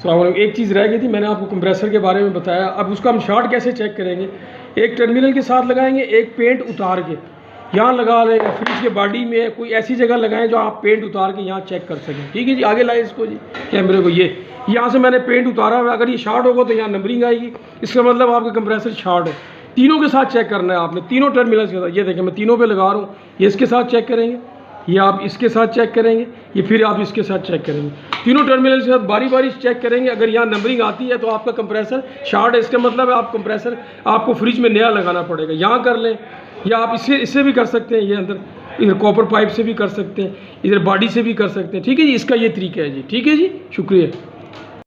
अस्सलाम वालेकुम। एक चीज़ रह गई थी, मैंने आपको कंप्रेसर के बारे में बताया। अब उसका हम शॉर्ट कैसे चेक करेंगे? एक टर्मिनल के साथ लगाएंगे, एक पेंट उतार के यहाँ लगा लेंगे। फ्रिज के बॉडी में कोई ऐसी जगह लगाएं जो आप पेंट उतार के यहाँ चेक कर सकें। ठीक है जी, आगे लाए इसको जी कैमरे को। ये यहाँ से मैंने पेंट उतारा हुआ, अगर ये शॉर्ट होगा तो यहाँ नंबरिंग आएगी, इसका मतलब आपका कंप्रेसर शॉर्ट है। तीनों के साथ चेक करना है आपने, तीनों टर्मिनल के साथ। ये देखें मैं तीनों पे लगा रहा हूँ, ये इसके साथ चेक करेंगे, ये आप इसके साथ चेक करेंगे, ये फिर आप इसके साथ चेक करेंगे। तीनों टर्मिनल के साथ बारी बारी चेक करेंगे। अगर यहाँ नंबरिंग आती है तो आपका कंप्रेसर शॉर्ट है, इसका मतलब है आप कंप्रेसर आपको फ्रिज में नया लगाना पड़ेगा। यहाँ कर लें या आप इससे भी कर सकते हैं, ये अंदर इधर कॉपर पाइप से भी कर सकते हैं, इधर बॉडी से भी कर सकते हैं। ठीक है जी, इसका ये तरीका है जी। ठीक है जी, शुक्रिया।